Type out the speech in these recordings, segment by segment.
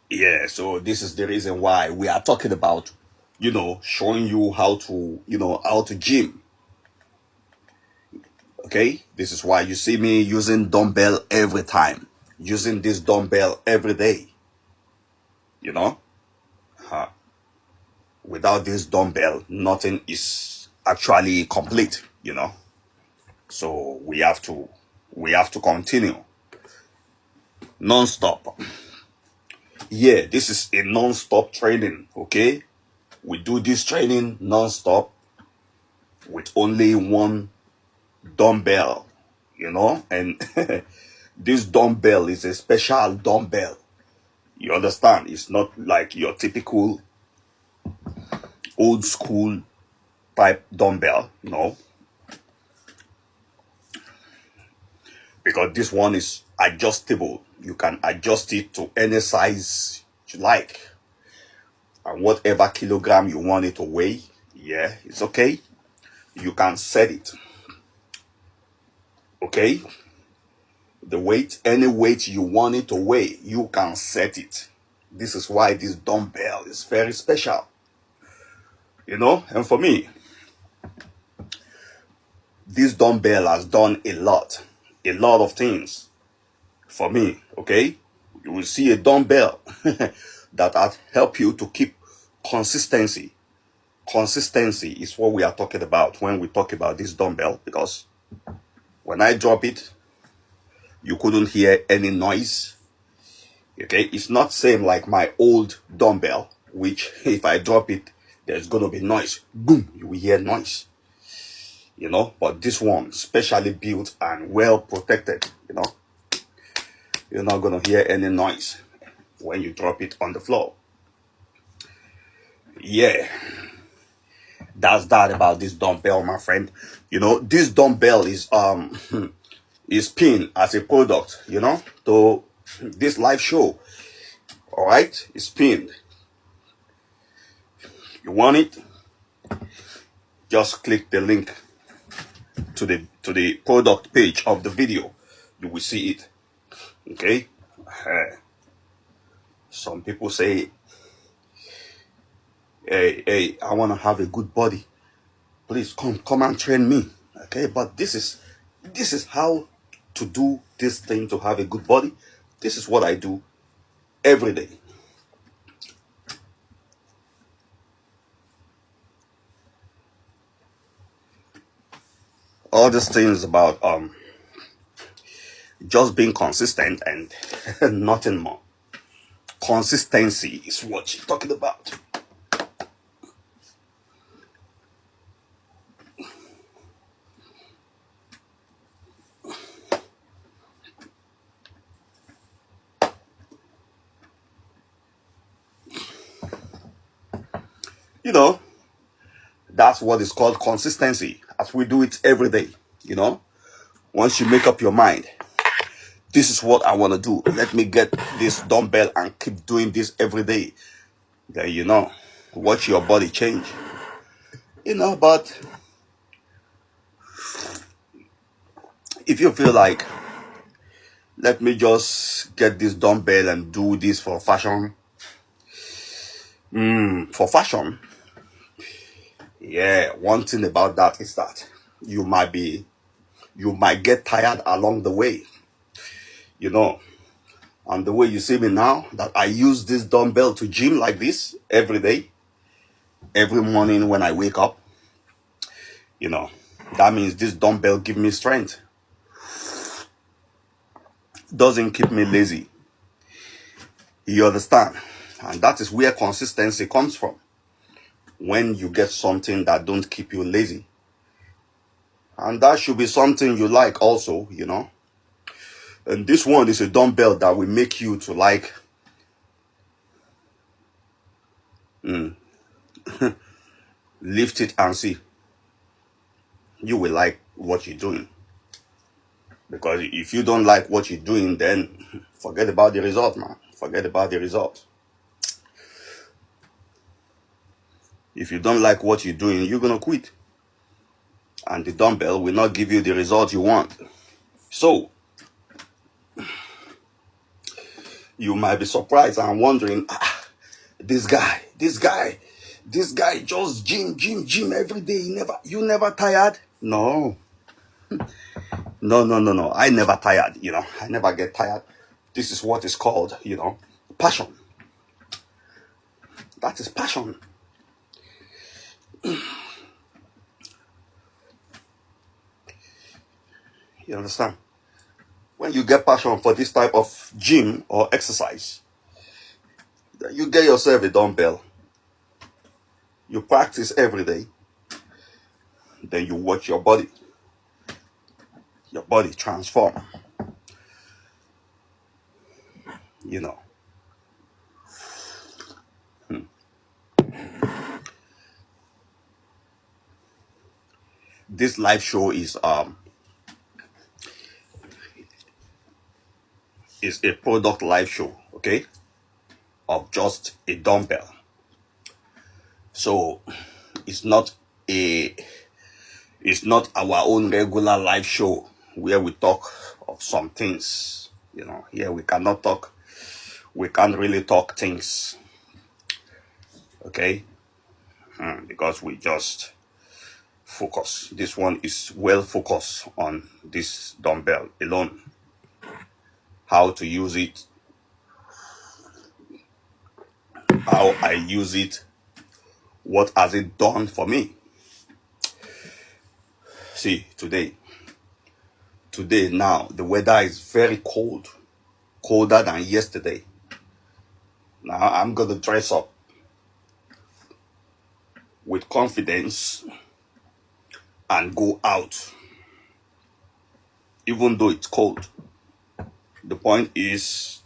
Yeah, so this is the reason why we are talking about, showing you how to gym. Okay, this is why you see me using dumbbell every time, using this dumbbell every day. You know, uh, without this dumbbell, nothing is actually complete. So we have to continue non-stop. Yeah, this is a non-stop training. Okay, we do this training non-stop with only one dumbbell, and this dumbbell is a special dumbbell. You understand? It's not like your typical old school type dumbbell, no, because this one is adjustable. You can adjust it to any size you like, and whatever kilogram you want it to weigh, yeah, it's okay. You can set it. Okay, the weight, any weight you want it to weigh, you can set it. This is why this dumbbell is very special. And for me, this dumbbell has done a lot of things for me. Okay, you will see a dumbbell that has helped you to keep consistency. Consistency is what we are talking about when we talk about this dumbbell, because when I drop it, you couldn't hear any noise. Okay, it's not same like my old dumbbell, which if I drop it, there's gonna be noise. Boom, you will hear noise. But this one, specially built and well protected, you're not gonna hear any noise when you drop it on the floor. Yeah, that's that about this dumbbell, my friend. This dumbbell is is pinned as a product, to this live show. All right, it's pinned. You want it? Just click the link to the product page of the video. You will see it. Okay. Some people say, hey, I want to have a good body. Please come and train me. Okay, but this is how to do this thing to have a good body. This is what I do every day. All these things about just being consistent and nothing more. Consistency is what you're talking about. That's what is called consistency, as we do it every day. Once you make up your mind, this is what I want to do, let me get this dumbbell and keep doing this every day, then watch your body change. But if you feel like, let me just get this dumbbell and do this for fashion, yeah, one thing about that is that you might get tired along the way. And the way you see me now, that I use this dumbbell to gym like this every day, every morning when I wake up, that means this dumbbell gives me strength. Doesn't keep me lazy. You understand? And that is where consistency comes from. When you get something that don't keep you lazy. And that should be something you like also, And this one is a dumbbell that will make you to like lift it and see. You will like what you're doing. Because if you don't like what you're doing, then forget about the result, man. Forget about the result. If you don't like what you're doing, you're going to quit. And the dumbbell will not give you the result you want. So, You might be surprised and wondering, this guy just gym every day. You never tired? No. I never tired, I never get tired. This is what is called, passion. That is passion. You understand? When you get passion for this type of gym or exercise, you get yourself a dumbbell. You practice every day. Then you watch your body transform. This live show is a product live show, okay, of just a dumbbell. So it's not our own regular live show where we talk of some things. Here we can't really talk things, okay, because we just focus. This one is well focused on this dumbbell alone, how to use it, how I use it, what has it done for me. See, today now, the weather is very cold, colder than yesterday. Now I'm going to dress up with confidence and go out, even though it's cold. The point is,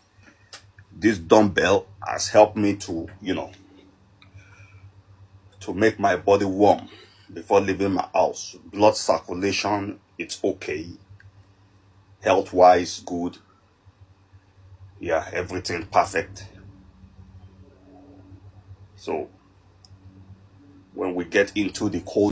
this dumbbell has helped me to, to make my body warm before leaving my house. Blood circulation, it's okay. Health-wise, good. Yeah, everything perfect. So when we get into the cold